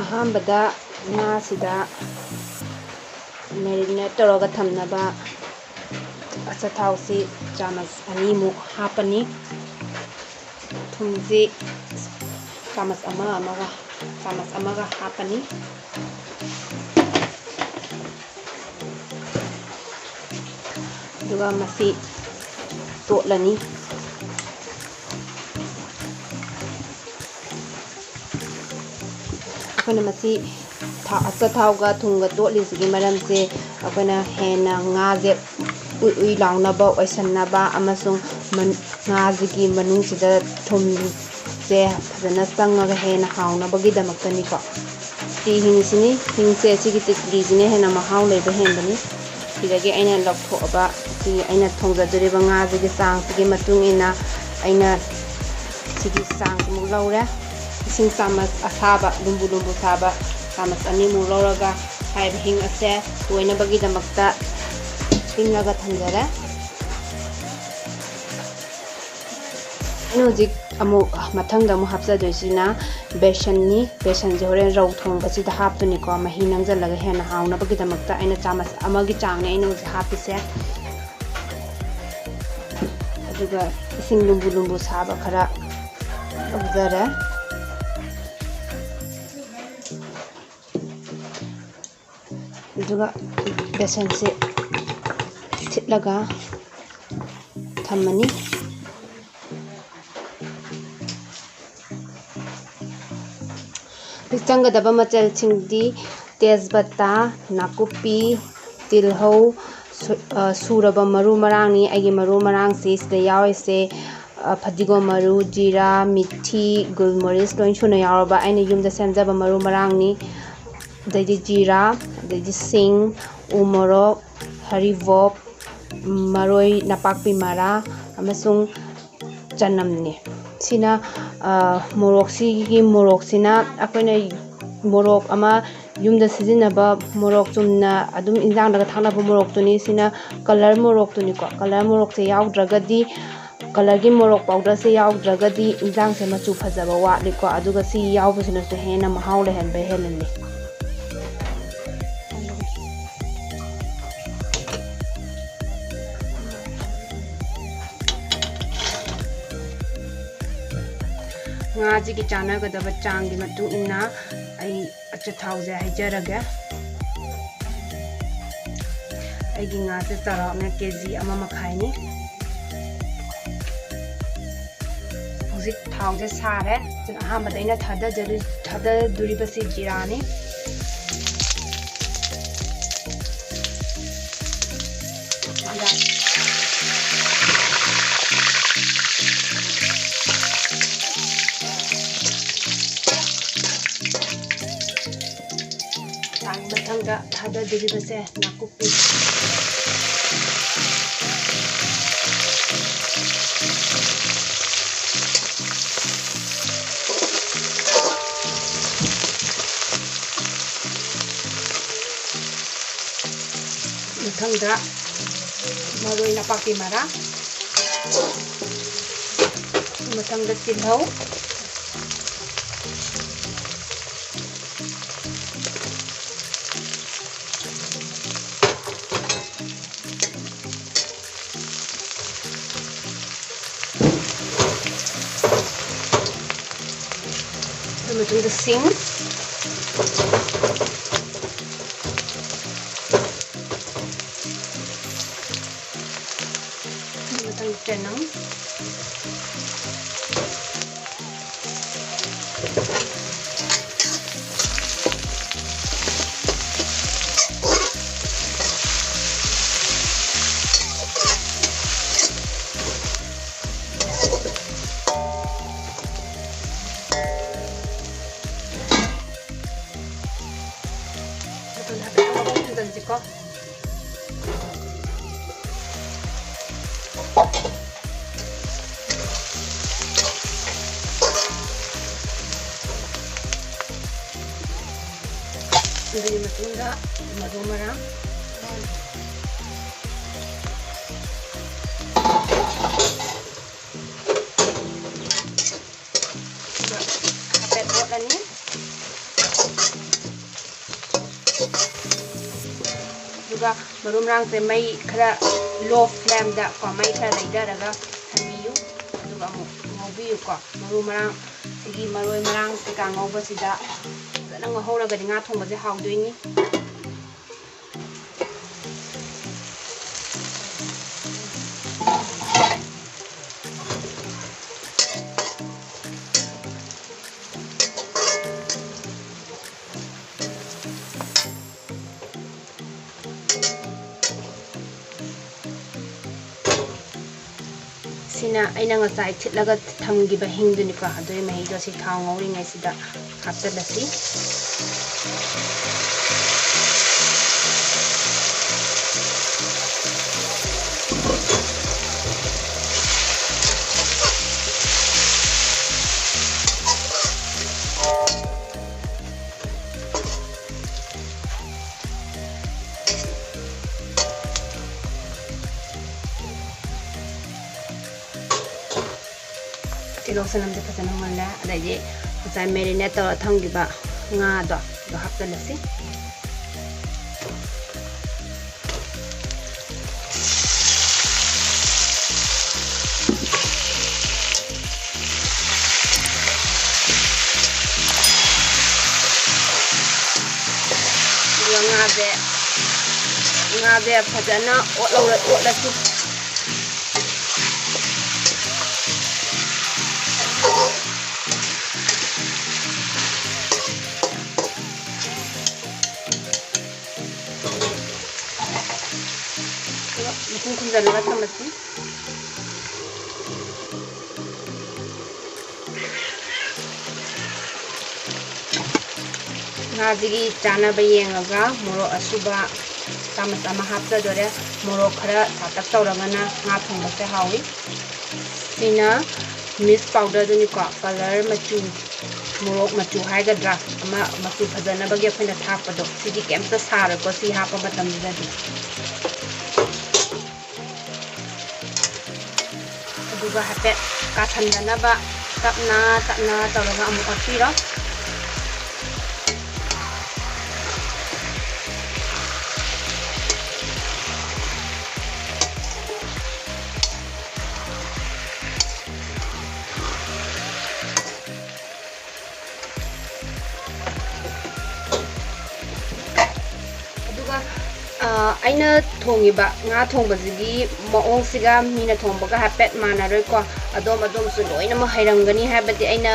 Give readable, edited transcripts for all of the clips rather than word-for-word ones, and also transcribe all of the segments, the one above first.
ꯑꯍꯥꯟꯕꯗ ꯉꯥꯁꯤꯗ ꯃꯦꯔꯤꯅꯦꯠ ꯇꯧꯔꯒ ꯊꯝꯅꯕ ꯑꯆꯥꯊꯥꯎꯁꯤ ꯆꯥꯃꯁ 2 ꯍꯥꯞꯄꯅꯤ ꯊꯨꯝꯁꯤ ꯆꯥꯃꯁ ꯑꯃꯒ ꯍꯥꯞꯄꯅꯤ ꯑꯗꯨꯒ ꯃꯁꯤ ꯇꯣꯠꯂꯅꯤ ꯑꯩꯈꯣꯏꯅ ꯃꯁꯤ ꯑꯆꯥꯊꯥꯎꯒ ꯊꯨꯝꯒ ꯇꯣꯠꯂꯤꯁꯤꯒꯤ ꯃꯔꯝꯁꯦ ꯑꯩꯈꯣꯏꯅ ꯍꯦꯟꯅ ꯉꯥꯁꯦ ꯎꯏ ꯂꯥꯎꯅꯕ ꯑꯣꯏꯁꯟꯅꯕ ꯑꯃꯁꯨꯡ ꯉꯥꯁꯤꯒꯤ ꯃꯅꯨꯡꯁꯤꯗ ꯊꯨꯝꯁꯦ ꯐꯖꯅ ꯆꯪꯉꯒ ꯍꯦꯟꯅ ꯍꯥꯎꯅꯕꯒꯤꯗꯃꯛꯇꯅꯤꯀꯣ ꯍꯤꯡꯁꯤꯅꯤ ꯍꯤꯡꯁꯦ ꯁꯤꯒꯤ ꯇꯤꯛꯂꯤꯁꯤꯅ ꯍꯦꯟꯅ ꯃꯍꯥꯎ ꯂꯩꯕ ꯍꯦꯟꯕꯅꯤ ꯁꯤꯗꯒꯤ ꯑꯩꯅ ꯂꯧꯊꯣꯛꯑꯕ ꯁꯤ ꯑꯩꯅ ꯊꯣꯡꯖꯗꯣꯔꯤꯕ ꯉꯥꯁꯤꯒꯤ ꯆꯥꯡꯁꯤꯒꯤ ꯃꯇꯨꯡ ꯏꯟꯅ ꯑꯩꯅ ꯁꯤꯒꯤ ꯆꯥꯡꯁꯤꯃꯨꯛ ꯂꯧꯔꯦ ꯏꯁꯤꯡ ꯆꯥꯃꯁ ꯑꯁꯥꯕ ꯂꯨꯝꯕꯨ ꯁꯥꯕ ꯆꯥꯃꯁ 2 ꯂꯧꯔꯒ ꯍꯥꯏꯔꯤꯕ ꯍꯤꯡ ꯑꯁꯦ ꯇꯣꯏꯅꯕꯒꯤꯗꯃꯛꯇ ꯇꯤꯡꯉꯒ ꯊꯝꯖꯔꯦ ꯑꯩꯅ ꯍꯧꯖꯤꯛ ꯃꯊꯪꯗ ꯍꯥꯞꯆꯗꯣꯏꯁꯤꯅ ꯕꯦꯁꯟꯅꯤ ꯕꯦꯁꯟꯁꯦ ꯍꯣꯔꯦꯟ ꯔꯧ ꯊꯣꯡꯕꯁꯤꯗ ꯍꯥꯞꯇꯣꯏꯅꯤꯀꯣ ꯃꯍꯤ ꯅꯪꯁꯤꯜꯂꯒ ꯍꯦꯟꯅ ꯍꯥꯎꯅꯕꯒꯤꯗꯃꯛꯇ ꯑꯩꯅ ꯆꯥꯃꯁ 1ꯒꯤ ꯆꯥꯡꯅꯦ ꯑꯩꯅ ꯍꯧꯖꯤꯛ ꯍꯥꯞꯄꯤꯁꯦ ꯑꯗꯨꯒ ꯏꯁꯤꯡ ꯂꯨꯝꯕꯨ ꯁꯥꯕ ꯈꯔ ꯂꯧꯖꯔꯦ ꯑꯗꯨꯒ ꯕꯦꯁꯟꯁꯦ ꯊꯤꯠꯂꯒ ꯊꯝꯃꯅꯤ ꯆꯪꯒꯗꯕ ꯃꯆꯜꯁꯤꯡꯗꯤ ꯇꯦꯖꯄꯇꯥ ꯅꯥꯀꯨꯞꯄꯤ ꯇꯤꯜꯍꯧ ꯁꯨꯔꯕ ꯃꯔꯨ ꯃꯔꯥꯡꯅꯤ ꯑꯩꯒꯤ ꯃꯔꯨ ꯃꯔꯥꯡꯁꯤ ꯁꯤꯗ ꯌꯥꯎꯔꯤꯁꯦ ꯐꯗꯤꯒꯣꯝ ꯃꯔꯨ ꯖꯤꯔꯥ ꯃꯤꯊꯤ ꯒꯨꯜꯃꯣꯔꯤꯁ ꯂꯣꯏ ꯁꯨꯅ ꯌꯥꯎꯔꯕ ꯑꯩꯅ ꯌꯨꯝꯗ ꯁꯦꯝꯖꯕ ꯃꯔꯨ ꯃꯔꯥꯡꯅꯤ ꯑꯗꯩꯗꯤ ꯖꯤꯔꯥ ꯑꯗꯩꯗꯤ ꯁꯤꯡ ꯎꯃꯣꯔꯣꯛ ꯍꯔꯤꯕꯣꯞ ꯃꯔꯣꯏ ꯅꯄꯥꯛꯄꯤ ꯃꯔꯥ ꯑꯃꯁꯨꯡ ꯆꯅꯝꯅꯤ ꯁꯤꯅ ꯃꯣꯔꯣꯛꯁꯤꯅ ꯑꯩꯈꯣꯏꯅ ꯃꯣꯔꯣꯛ ꯑꯃ ꯌꯨꯝꯗ ꯁꯤꯖꯤꯟꯅꯕ ꯃꯣꯔꯣꯛ ꯆꯨꯝꯅ ꯑꯗꯨꯝ ꯏꯟꯖꯥꯡꯗꯒ ꯊꯥꯛꯅꯕ ꯃꯣꯔꯣꯛꯇꯨꯅꯤ ꯁꯤꯅ ꯀꯂꯔ ꯃꯣꯔꯣꯛꯇꯨꯅꯤꯀꯣ ꯀꯂꯔ ꯃꯣꯔꯣꯛꯁꯦ ꯌꯥꯎꯗ꯭ꯔꯒꯗꯤ ꯀꯂꯔꯒꯤ ꯃꯣꯔꯣꯛ ꯄꯥꯎꯗꯔꯁꯦ ꯌꯥꯎꯗ꯭ꯔꯒꯗꯤ ꯏꯟꯖꯥꯡꯁꯦ ꯃꯆꯨ ꯐꯖꯕ ꯋꯥꯠꯂꯤꯀꯣ ꯑꯗꯨꯒ ꯁꯤ ꯌꯥꯎꯕꯁꯤꯅꯁꯨ ꯍꯦꯟꯅ ꯃꯍꯥꯎ ꯂꯩꯍꯟꯕ ꯍꯦꯜꯍꯜꯂꯤ ꯉꯥꯁꯤꯒꯤ ꯆꯥꯟꯅꯒꯗꯕ ꯆꯥꯡꯒꯤ ꯃꯇꯨꯡ ꯏꯟꯅ ꯑꯩ ꯑꯆꯥꯊꯥꯎꯁꯦ ꯍꯩꯖꯔꯒꯦ ꯑꯩꯒꯤ ꯉꯥꯁꯦ ꯆꯥꯎꯔꯥꯛꯅ KG 1.5ꯅꯤ ꯍꯧꯖꯤꯛ ꯊꯥꯎꯁꯦ ꯁꯥꯔꯦ ꯑꯍꯥꯟꯕꯗ ꯑꯩꯅ ꯊꯥꯗꯗꯣꯔꯤꯕꯁꯤ ꯖꯤꯔꯥꯅꯤ ꯃꯊꯪꯗ ꯊꯥꯗꯗꯣꯔꯤꯕꯁꯦ ꯅꯥꯀꯨꯞꯄꯤ ꯃꯊꯪꯗ ꯃꯔꯣꯏ ꯅꯄꯥꯛꯄꯤ ꯃꯔꯥ ꯃꯊꯪꯗ ꯇꯤꯜꯍꯧ matuloy the sing. Matang tenang. Ko. Ini matunda, madu merah. Kita pepet ni. ꯑꯗꯨꯒ ꯃꯔꯨ ꯃꯔꯥꯡꯁꯦ ꯃꯩ ꯈꯔ ꯂꯣ ꯐ꯭ꯂꯦꯝꯗ ꯀꯣ ꯃꯩ ꯈꯔ ꯂꯩꯊꯔꯒ ꯊꯝꯕꯤꯌꯨ ꯑꯗꯨꯒ ꯑꯃꯨꯛ ꯉꯧꯕꯤꯌꯨ ꯀꯣ ꯃꯔꯨ ꯃꯔꯥꯡ ꯁꯤꯒꯤ ꯃꯔꯣꯏ ꯃꯔꯥꯡ ꯀꯩꯀꯥ ꯉꯧꯕꯁꯤꯗ ꯐꯖꯅ ꯉꯧꯍꯧꯔꯒꯗꯤ ꯉꯥ ꯊꯣꯡꯕꯁꯦ ꯍꯥꯎꯗꯣꯏꯅꯤ sina aina ngasai thitlaga thamgiba hingduni ko adoi mahi do si thang ngori ngai sida haptalasi Tilosan ang dito sa naman na adai sa marinate to thanggiba nga do haptalasi nga de phajana otlasi kunjalaga thamasi ngajigi chana bayengaga moro asuba tamas ama hapta dore moro khara satak tawragana nga thongba se hawi sina mix powder duni ko color machu moro machu haigadra ama machu phajana bagi akhina thapado sidi kemta sara ko si hapa matam dadi aduga hapet ka thandana ba tapna tawraga amu atira aina thongiba nga thongbasigi maong siga mina thongbaga hapet manaroi ko adom su loina ma hairangani habati aina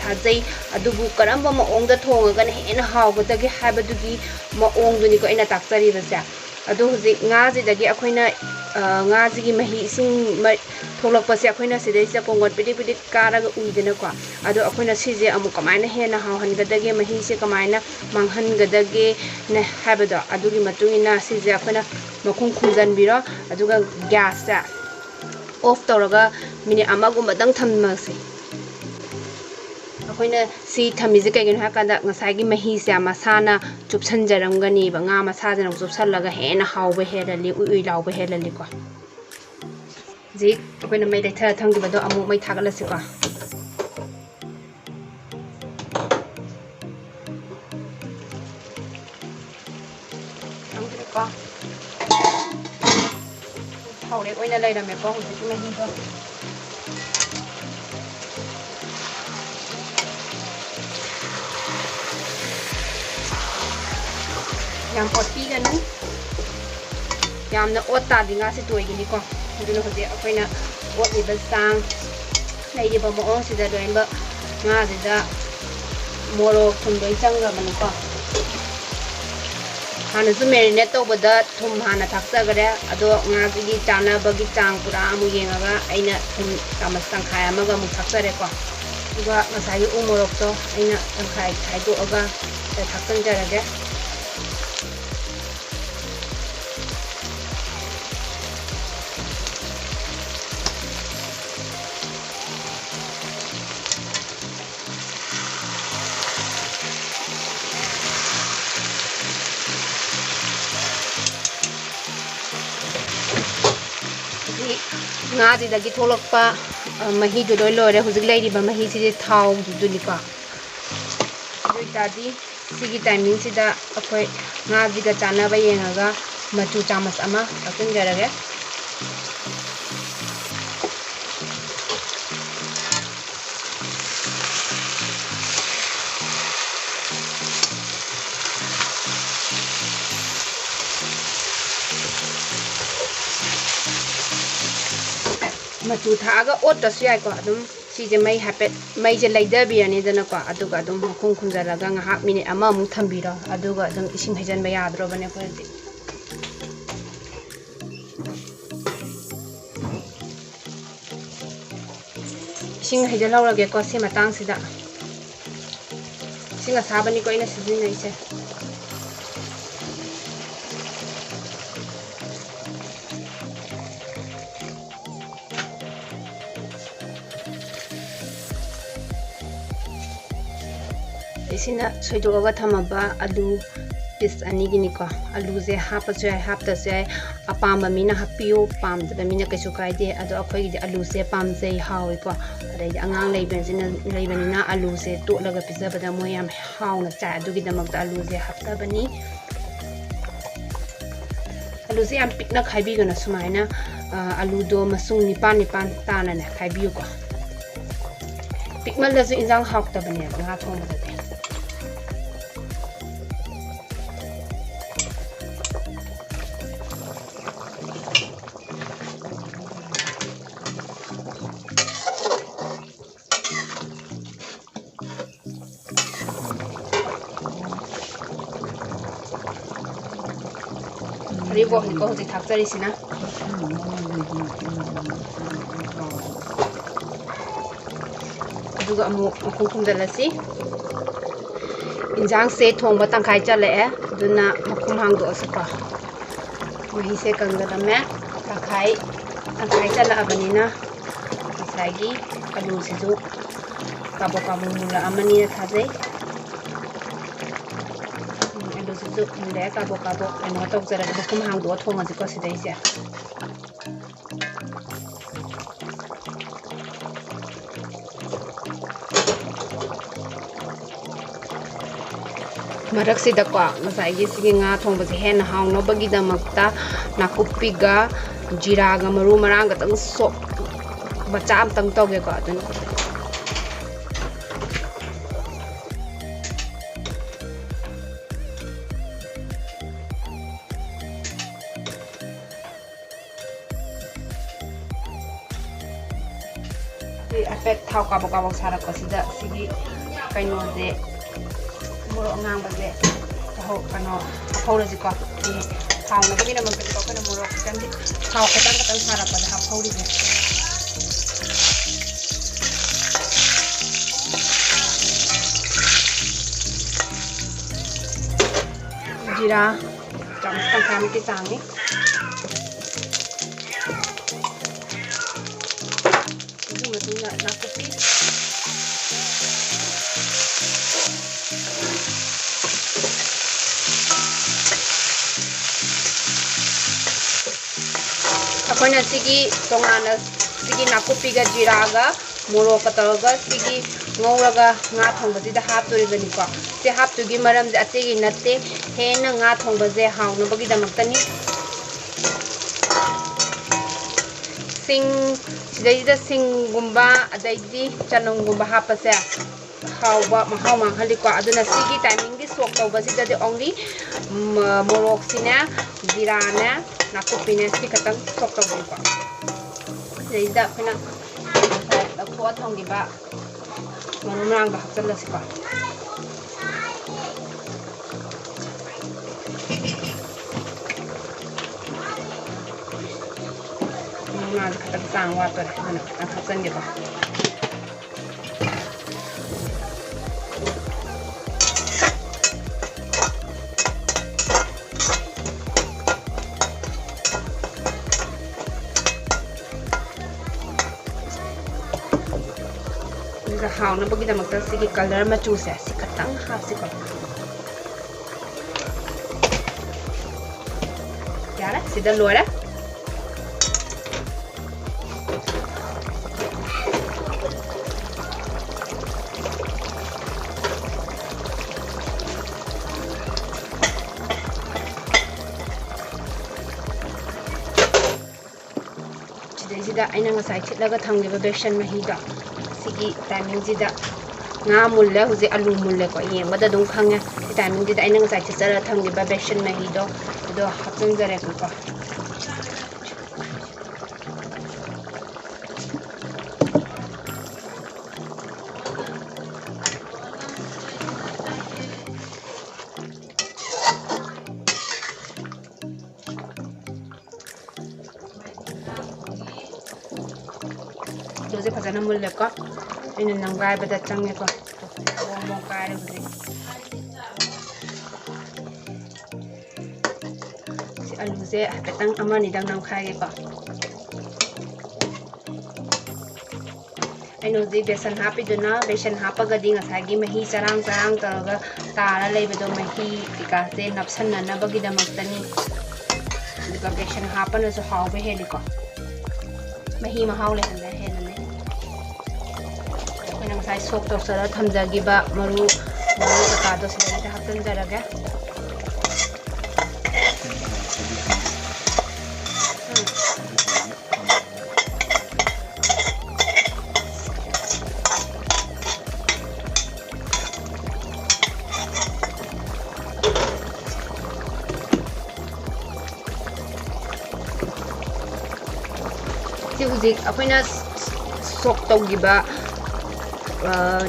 thajai adubu karamba maongda thongaga hena hawgadagi habadugi maong duni ko aina takchari basa adu huji nga jidagi akoina nga jigi mahi sing tholakpase akoina sidaisa kongot pidi karaga uidena ko adu akoina sije amu kamaina hena hawhangadagi mahi se kamaina manghangadagi ne habada adugi matungina sije akoina makhung khunjanbiro aduga gas ta off tawraga minute amagumba dang thammase akoina si thamije kaigin hakanda ngasai gi mahi se masana chupsanjaramgani ba nga masajana chupsallaga hena hawba herali ui lawba herali ko ji akoina mai dai thara thangibado amu mai thagalasi ko ko hawre oina lairame ko huji mahi do yam potpi gani yamna otta dinga se toigini ko aduna hoje akoina oti basang naidi ba mo sida doimba nga sida moro thundoi changa mani ko hana su marinate to bada thum hana thaksa gare ado nga gi chana bagi chang pura amu yengaga aina thum tamas tangkhai amaga mu thaksare ko duga ngasai umorok to aina tangkhai khaido aga thaksan jarage nga ji dagi tholakpa mahi do doi lore hujik lairi ba mahi si thau duni ko dui ta di sigi timing sida akoi nga ji ga chana ba yengaga machu chamas ama hapchinjarage. Machu thaga otas yai ko adum sije mai hapet mai je laida birani dana ko aduga adum khung khunjalaga ngahak minute ama mu thambira aduga adum ising hajan ba yadro bane ko di ising hajan lawrage ko se matang sida singa sabani ko ina sizin nai se Isina soidoga thamaba alu piece ani gini ko alu je hapa je hapta je apamba mina hapiyo pamda mina kaisu kaide ado akhoi gi alu je pam je hawi ko adai angang leibanina alu je to laga pizabada mo yam hauna cha adu gi damak alu je hapta bani alu je am pikna khaibi gana sumaina alu do masung nipan tana na khaibi ko pikmal la je injang hakta bani nga thong ba de Ribo ni ko hoti thakjari sina aduga amu khungkhum dalasi injang se thongba tangkai chale duna makhum hang do aspa mahi se kangdame tangkai chala abanina sagi alu sidu kabo mula amani thajai mule kabo ano tok jara bukum hang do thonga ji ko sidai se marak sida ko masai gi sigi nga thong ba je hen hang no bagi da makta nakupi ga jira ga maru marang ga tang so bacha am tang toge ko adun Afet thau kabok sarak ko sida sigi kaino je muro ngang ba je ho kano phau ji ko thau na bagi na man ko kana muro kan di thau katan sarak pa ha phau ri je jira cham tang ki chang ni Akoina sigi tongana sigi nakupi ga jira ga moro kataraga sigi ngawraga nga thongba sida haptori bani ko se haptugi maram de ategi natte hena nga thongba je hauna bagi damaktani sing sidai sing gumba adaidi chanong gumba hapase hawa mahau manghali ko aduna sigi timing di sok tawba sida de only morok sina jirana nakupine si katang sok tawba ko sidai khina da ko thongi ba manumrang ba hakchal si ko na katang sang water ana haksan ge ba how na bagi damak ta sigi color machu se si katang ha si ko yara sida lora ꯁꯤꯗ ꯑꯩꯅ ꯉꯁꯥꯏ ꯊꯤꯠꯂꯒ ꯊꯝꯈꯤꯕ ꯕꯦꯁꯟ ꯃꯍꯤꯗꯣ ꯁꯤꯒꯤ ꯇꯥꯏꯃꯤꯡꯁꯤꯗ ꯉꯥ ꯃꯨꯜꯂꯦ ꯍꯧꯖꯤꯛ ꯑꯂꯨ ꯃꯨꯜꯂꯦꯀꯣ ꯌꯦꯡꯕꯗ ꯑꯗꯨꯝ ꯈꯪꯉꯦ ꯁꯤ ꯇꯥꯏꯃꯤꯡꯁꯤꯗ ꯑꯩꯅ ꯉꯁꯥꯏ ꯊꯤꯠꯆꯔꯒ ꯊꯝꯈꯤꯕ ꯕꯦꯁꯟ ꯃꯍꯤꯗꯣ ꯑꯗꯣ ꯍꯥꯞꯆꯤꯟꯖꯔꯦꯀꯣ ꯑꯂꯨꯁꯦ ꯐꯖꯅ ꯃꯨꯜꯂꯦꯀꯣ ꯑꯩꯅ ꯅꯝꯒꯥꯏꯕꯗ ꯆꯪꯉꯦꯀꯣ ꯃꯣꯡ ꯀꯥꯏꯔꯦ ꯍꯧꯖꯤꯛ ꯁꯤ ꯑꯂꯨꯁꯦ ꯍꯥꯏꯐꯦꯠꯇꯪ ꯑꯃꯅꯤꯗꯪ ꯅꯝꯈꯥꯏꯒꯦꯀꯣ ꯑꯩꯅ ꯍꯧꯖꯤꯛ ꯕꯦꯁꯟ ꯍꯥꯞꯄꯤꯗꯨꯅ ꯕꯦꯁꯟ ꯍꯥꯞꯄꯒꯗꯤ ꯉꯁꯥꯏꯒꯤ ꯃꯍꯤ ꯆꯔꯥꯡ ꯇꯧꯔꯒ ꯇꯥꯔ ꯂꯩꯕꯗꯣ ꯃꯍꯤ ꯀꯩꯀꯥꯁꯦ ꯅꯞꯁꯟꯅꯅꯕꯒꯤꯗꯃꯛꯇꯅꯤ ꯑꯗꯨꯒ ꯕꯦꯁꯟ ꯍꯥꯞꯄꯅꯁꯨ ꯍꯥꯎꯕ ꯍꯦꯜꯂꯤꯀꯣ ꯃꯍꯤ ꯃꯍꯥꯎ ꯂꯩꯍꯟꯕ ꯍꯦꯜꯂꯅꯤ ꯑꯩꯈꯣꯏꯅꯉꯁꯥꯏ ꯁꯣꯛ ꯇꯧꯁꯜꯂꯒ ꯊꯝꯖꯈꯤꯕ ꯃꯔꯨ ꯀꯩꯀꯥꯗꯣ ꯁꯤꯗꯩꯗ ꯍꯥꯞꯆꯤꯟꯖꯔꯒꯦ ꯁꯤ ꯍꯧꯖꯤꯛ ꯑꯩꯈꯣꯏꯅ ꯁꯣꯛ ꯇꯧꯈꯤꯕ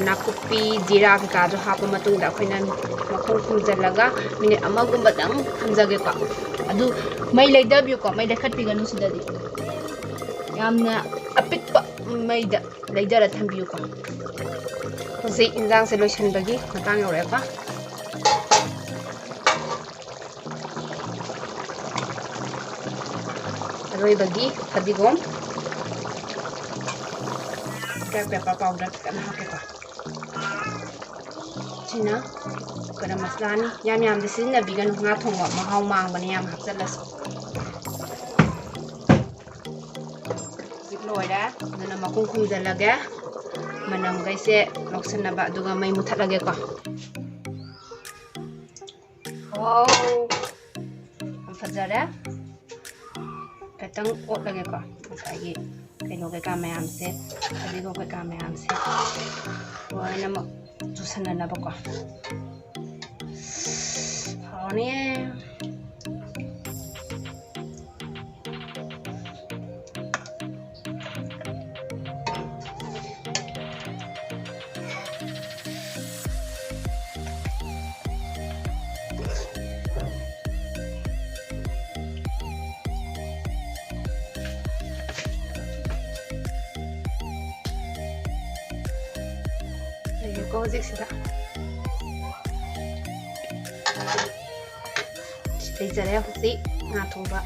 ꯅꯥꯀꯨꯞꯄꯤ ꯖꯤꯔꯥ ꯀꯩꯀꯥꯗꯣ ꯍꯥꯞꯄ ꯃꯇꯨꯡꯗ ꯑꯩꯈꯣꯏꯅ ꯃꯈꯨꯝ ꯈꯨꯝꯖꯤꯜꯂꯒ ꯃꯤꯅꯤꯠ ꯑꯃꯒꯨꯝꯕꯗꯪ ꯊꯝꯖꯒꯦꯀꯣ ꯑꯗꯨ ꯃꯩ ꯂꯩꯊꯕꯤꯌꯨꯀꯣ ꯃꯩ ꯂꯩꯈꯠꯄꯤꯒꯅꯨ ꯁꯤꯗꯗꯤ ꯌꯥꯝꯅ ꯑꯄꯤꯛꯄ ꯃꯩꯗ ꯂꯩꯊꯔ ꯊꯝꯕꯤꯌꯨꯀꯣ ꯍꯧꯖꯤꯛ ꯏꯟꯖꯥꯡꯁꯦ ꯂꯣꯏꯁꯤꯟꯕꯒꯤ ꯃꯇꯥꯡ ꯌꯧꯔꯛꯑꯦꯀꯣ ꯑꯔꯣꯏꯕꯒꯤ ꯐꯗꯤꯒꯣꯝ ꯕ꯭ꯂꯦꯛ ꯄꯦꯄꯔ ꯄꯥꯎꯗꯔ ꯈꯤꯇꯪ ꯍꯥꯞꯀꯦꯀꯣ ꯁꯤꯅ ꯒꯔꯝ ꯃꯁꯂꯥꯅꯤ ꯌꯥꯝꯅꯗꯤ ꯁꯤꯖꯤꯟꯅꯕꯤꯒꯅꯨ ꯉꯥ ꯊꯣꯡꯕ ꯃꯍꯥꯎ ꯃꯥꯡꯕꯅꯤ ꯌꯥꯝ ꯍꯥꯞꯆꯜꯂꯁꯨ ꯍꯧꯖꯤꯛ ꯂꯣꯏꯔꯦ ꯑꯗꯨꯅ ꯃꯈꯨꯝ ꯈꯨꯝꯖꯤꯜꯂꯒꯦ ꯃꯅꯝꯈꯩꯁꯦ ꯂꯧꯁꯤꯟꯅꯕ ꯑꯗꯨꯒ ꯃꯩ ꯃꯨꯊꯠꯂꯒꯦꯀꯣ ꯋꯥꯎ ꯌꯥꯝ ꯐꯖꯔꯦ ꯈꯤꯇꯪ ꯑꯣꯠꯂꯒꯦꯀꯣ ꯉꯁꯥꯏꯒꯤ ꯀꯩꯅꯣ ꯀꯩꯀꯥ ꯃꯌꯥꯝꯁꯦ ꯐꯗꯤꯒꯣꯝ ꯀꯩꯀꯥ ꯃꯌꯥꯝꯁꯦ ꯂꯣꯏꯅꯃꯛ ꯆꯨꯁꯟꯅꯅꯕꯀꯣ ꯍꯥꯎꯔꯅꯤꯌꯦ ꯂꯩꯔꯦꯀꯣ ꯍꯧꯖꯤꯛꯁꯤꯗ ꯂꯩꯖꯔꯦ ꯍꯧꯖꯤꯛ ꯉꯥ ꯊꯣꯡꯕ